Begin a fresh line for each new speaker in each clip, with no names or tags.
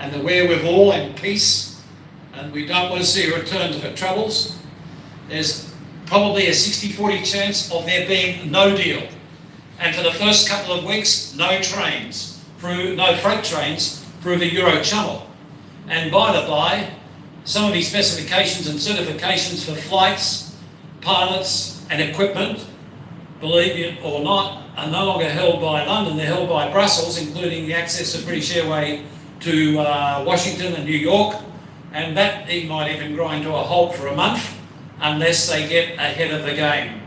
and the wherewithal and peace, and we don't want to see a return to the troubles, there's probably a 60-40 chance of there being no deal. And for the first couple of weeks, no freight trains through the Euro Channel. And by the by, some of these specifications and certifications for flights, pilots and equipment, believe it or not, are no longer held by London, they're held by Brussels, including the access of British Airways to Washington and New York, and that might even grind to a halt for a month unless they get ahead of the game.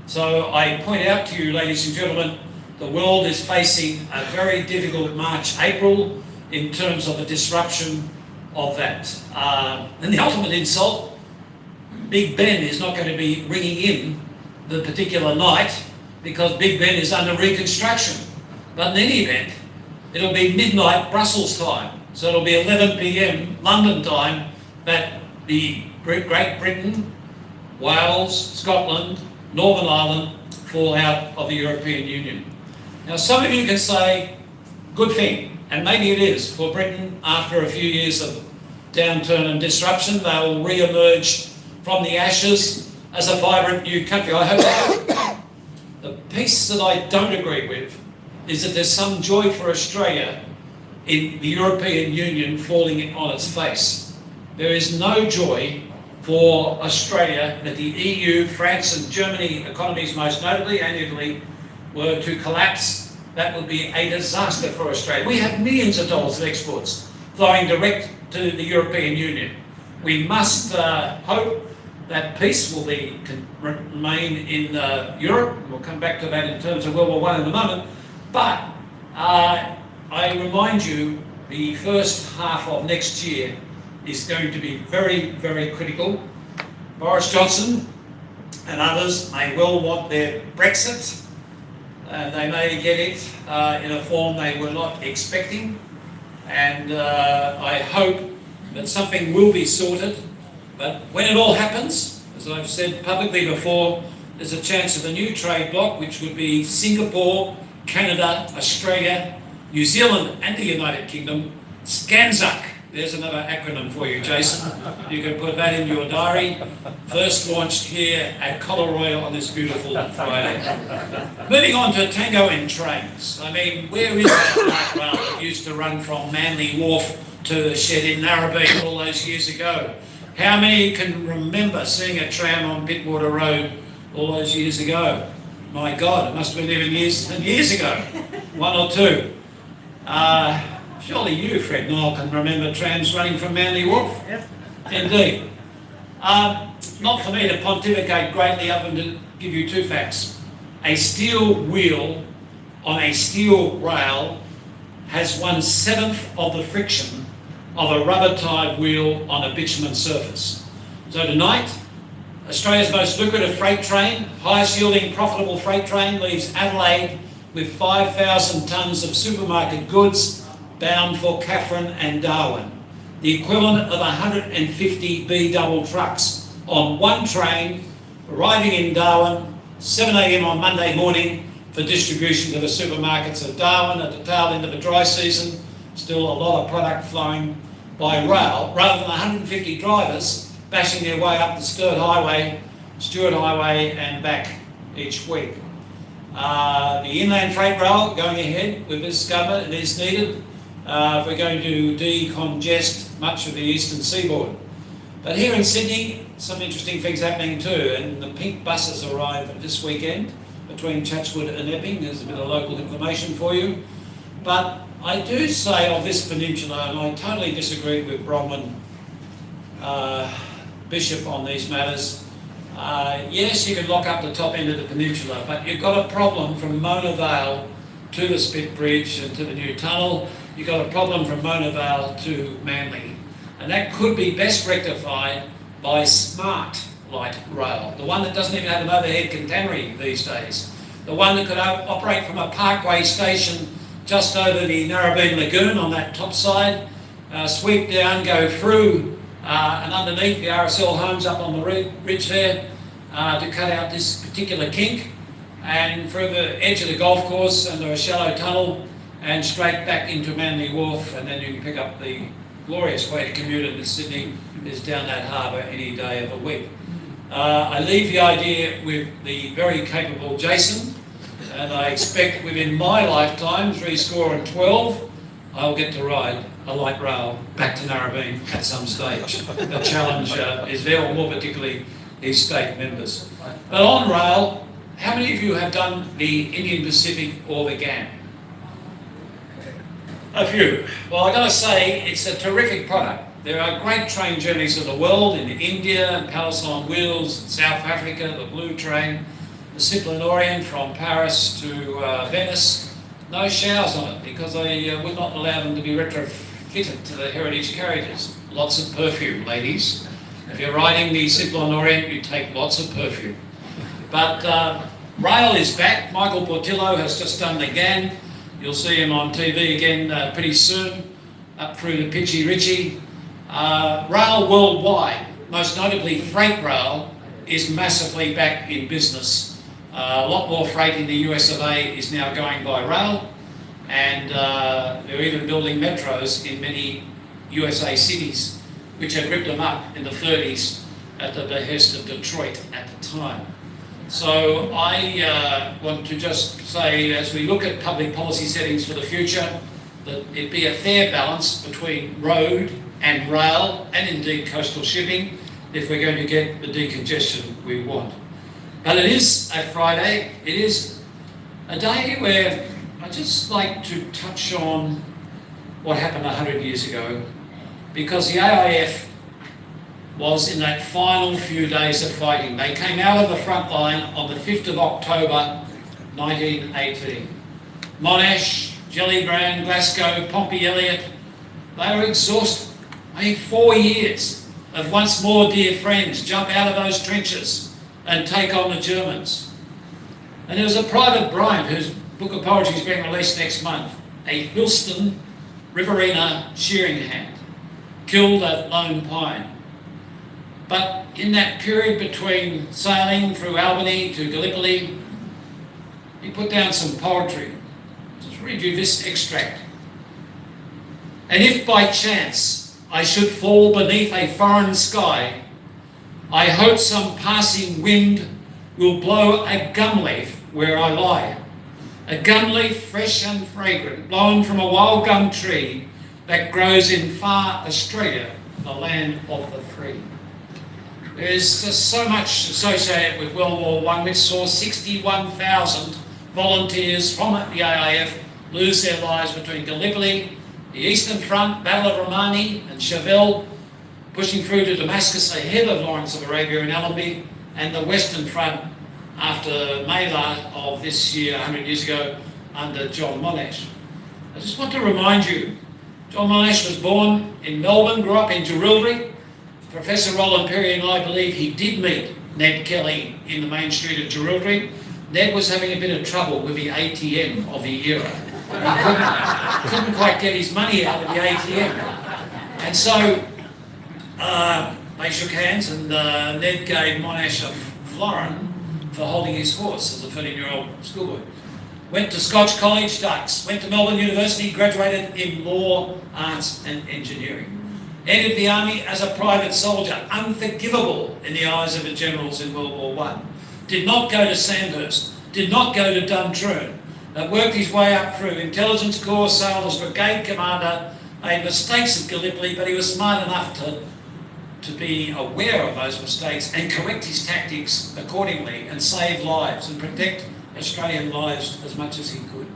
So I point out to you, ladies and gentlemen, the world is facing a very difficult March, April in terms of the disruption of that. And the ultimate insult, Big Ben is not going to be ringing in the particular night because Big Ben is under reconstruction. But in any event, it'll be midnight Brussels time. So it'll be 11 p.m. London time that the Great Britain, Wales, Scotland, Northern Ireland fall out of the European Union. Now some of you can say, good thing, and maybe it is for Britain after a few years of downturn and disruption, they will re-emerge from the ashes as a vibrant new country. I hope so. The piece that I don't agree with is that there's some joy for Australia in the European Union falling on its face. There is no joy for Australia that the EU, France and Germany economies most notably, and Italy, were to collapse. That would be a disaster for Australia. We have millions of dollars of exports flowing direct to the European Union. We must hope that peace will remain in Europe. We'll come back to that in terms of World War I in a moment. But I remind you, the first half of next year is going to be very, very critical. Boris Johnson and others may well want their Brexit. They may get it in a form they were not expecting. And I hope that something will be sorted. But when it all happens, as I've said publicly before, there's a chance of a new trade bloc, which would be Singapore, Canada, Australia, New Zealand and the United Kingdom. SCANZUK, there's another acronym for you, Jason. You can put that in your diary. First launched here at Collaroya on this beautiful Friday. Moving on to Tango in trains. I mean, where is that light rail that used to run from Manly Wharf to the shed in Narrabeen all those years ago? How many can remember seeing a tram on Pittwater Road all those years ago? My God, it must have been even years and years ago. One or two. Surely you, Fred Nile, can remember trams running from Manly Wharf? Yep. Indeed. Not for me to pontificate greatly other than to give you two facts. A steel wheel on a steel rail has 1/7 of the friction of a rubber-tired wheel on a bitumen surface. So tonight, Australia's most lucrative freight train, highest yielding profitable freight train, leaves Adelaide with 5,000 tonnes of supermarket goods bound for Katherine and Darwin, the equivalent of 150 B-double trucks on one train, arriving in Darwin 7 a.m. on Monday morning for distribution to the supermarkets of Darwin at the tail end of the dry season. Still a lot of product flowing by rail, rather than 150 drivers bashing their way up the Sturt Highway, Stewart Highway and back each week. The inland freight rail going ahead with this government, it is needed if we're going to decongest much of the eastern seaboard. But here in Sydney, some interesting things happening too, and the pink buses arrive this weekend between Chatswood and Epping. There's a bit of local information for you. But I do say of this peninsula, and I totally disagree with Bronwyn Bishop on these matters, yes, you can lock up the top end of the peninsula, but you've got a problem from Mona Vale to the Spit Bridge and to the new tunnel. You've got a problem from Mona Vale to Manly. And that could be best rectified by smart light rail, the one that doesn't even have an overhead catenary these days, the one that could operate from a Parkway station just over the Narrabeen Lagoon on that top side, sweep down, go through and underneath the RSL homes up on the ridge there to cut out this particular kink, and through the edge of the golf course under a shallow tunnel and straight back into Manly Wharf, and then you can pick up the glorious way to commute into Sydney is down that harbour any day of the week. I leave the idea with the very capable Jason, and I expect within my lifetime, 12, I'll get to ride a light rail back to Narrabeen at some stage. The challenge is there, or more particularly his state members. But on rail, how many of you have done the Indian Pacific or the GAM? A few. Well, I've got to say, it's a terrific product. There are great train journeys of the world in India, Palace on Wheels, South Africa, the Blue Train, the Simple and Orient from Paris to Venice. No showers on it because they would not allow them to be retrofitted to the heritage carriages. Lots of perfume, ladies. If you're riding the Simple and Orient, you take lots of perfume. But rail is back. Michael Portillo has just done the GAN. You'll see him on TV again pretty soon, up through the Pitchy Ritchie. Rail worldwide, most notably freight rail, is massively back in business. A lot more freight in the US of A is now going by rail, and they're even building metros in many USA cities, which had ripped them up in the 30s at the behest of Detroit at the time. So I want to just say, as we look at public policy settings for the future, that it be a fair balance between road and rail, and indeed coastal shipping, if we're going to get the decongestion we want. But it is a Friday, it is a day where I'd just like to touch on what happened 100 years ago, because the AIF was in that final few days of fighting. They came out of the front line on the 5th of October 1918. Monash, Gellibrand, Glasgow, Pompey Elliott, they were exhausted. I think 4 years of once more, dear friends, jump out of those trenches and take on the Germans. And there was a Private Bryant, whose book of poetry is being released next month, a Hillston Riverina shearing hand, killed at Lone Pine. But in that period between sailing through Albany to Gallipoli, he put down some poetry. I'll just read you this extract. And if by chance I should fall beneath a foreign sky, I hope some passing wind will blow a gum leaf where I lie. A gum leaf fresh and fragrant, blown from a wild gum tree that grows in far Australia, the land of the free. There's just so much associated with World War I, which saw 61,000 volunteers from the AIF lose their lives between Gallipoli, the Eastern Front, Battle of Romani and Chevelle, pushing through to Damascus ahead of Lawrence of Arabia and Allenby, and the Western Front after Mela of this year, 100 years ago, under John Monash. I just want to remind you, John Monash was born in Melbourne, grew up in Jerilderie. Professor Roland Perry and I believe he did meet Ned Kelly in the main street of Jerilderie. Ned was having a bit of trouble with the ATM of the era. He couldn't quite get his money out of the ATM. And so they shook hands, and Ned gave Monash a florin for holding his horse as a 13-year-old schoolboy. Went to Scotch College, Ducks. Went to Melbourne University, graduated in law, arts and engineering. Entered the army as a private soldier, unforgivable in the eyes of the generals in World War I. Did not go to Sandhurst, did not go to Duntroon. Worked his way up through Intelligence Corps, Sailors Brigade Commander, made mistakes at Gallipoli, but he was smart enough to be aware of those mistakes and correct his tactics accordingly and save lives and protect Australian lives as much as he could.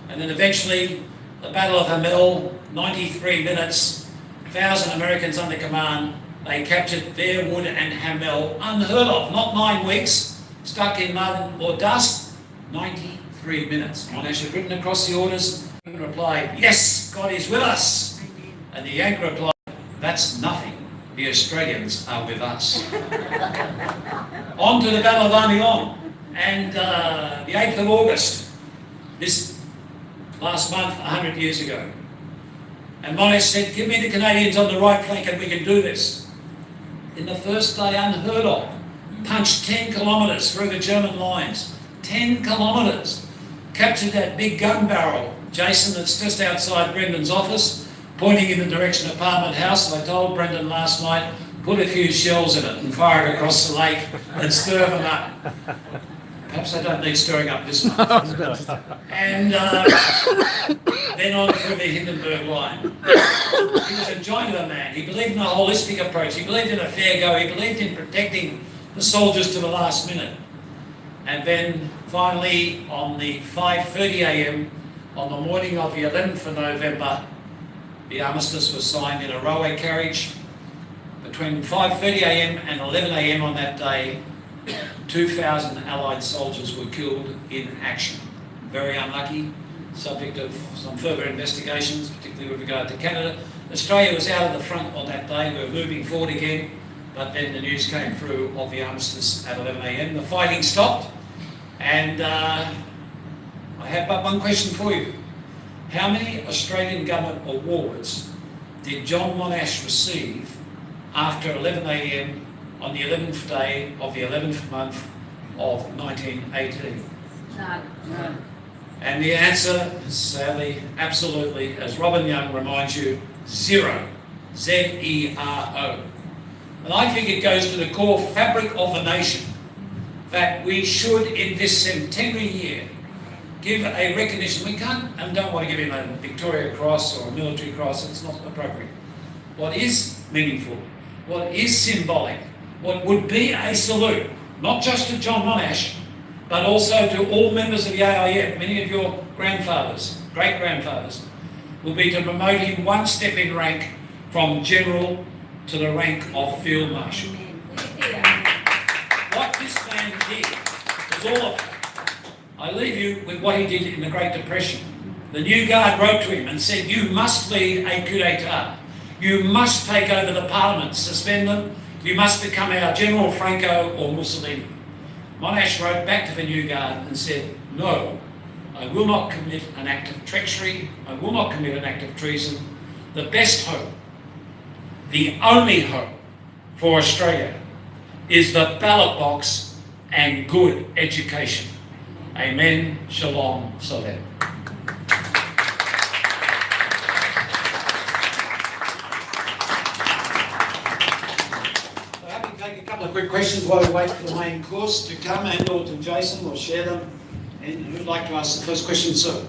And then eventually, the Battle of Hamel, 93 minutes, 1,000 Americans under command. They captured Bearwood and Hamel, unheard of, not 9 weeks, stuck in mud or dust, 93 minutes. Monash had written across the orders and replied, "Yes, God is with us." And the Yank replied, "That's nothing. The Australians are with us." On to the Battle of Arnilon. And the 8th of August, this last month, 100 years ago. And Monash said, "Give me the Canadians on the right flank and we can do this." In the first day, unheard of, punched 10 kilometres through the German lines. 10 kilometres. Captured that big gun barrel Jason, that's just outside Brendan's office, pointing in the direction of Parliament House. I told Brendan last night, put a few shells in it and fire it across the lake and stir them up. Perhaps I don't need stirring up this month. And then on through the Hindenburg line. He was a joiner man. He believed in a holistic approach. He believed in a fair go. He believed in protecting the soldiers to the last minute. And then finally on the 5:30 a.m. on the morning of the 11th of November, the armistice was signed in a railway carriage. Between 5:30 a.m. and 11 a.m. on that day, 2,000 Allied soldiers were killed in action. Very unlucky, subject of some further investigations, particularly with regard to Canada. Australia was out of the front on that day. We were moving forward again, but then the news came through of the armistice at 11 a.m. The fighting stopped, and I have but one question for you. How many Australian government awards did John Monash receive after 11 a.m. on the 11th day of the 11th month of 1918?
None.
And the answer is sadly, absolutely, as Robin Young reminds you, zero. Z-E-R-O. And I think it goes to the core fabric of the nation that we should, in this centenary year, give a recognition. We can't and don't want to give him a Victoria Cross or a military cross. It's not appropriate. What is meaningful, what is symbolic, what would be a salute, not just to John Monash, but also to all members of the AIF, many of your grandfathers, great-grandfathers, will be to promote him one step in rank from general to the rank of field marshal. What this man did was all of it. I leave you with what he did in the Great Depression. The New Guard wrote to him and said, you must lead a coup d'etat. You must take over the parliament, suspend them. You must become our General Franco or Mussolini. Monash wrote back to the New Guard and said, no, I will not commit an act of treachery. I will not commit an act of treason. The best hope, the only hope for Australia is the ballot box and good education. Amen. Shalom. Salem. Take a couple of quick questions while we wait for the main course to come, and or to Jason, or share them. And who'd like to ask the first question, sir?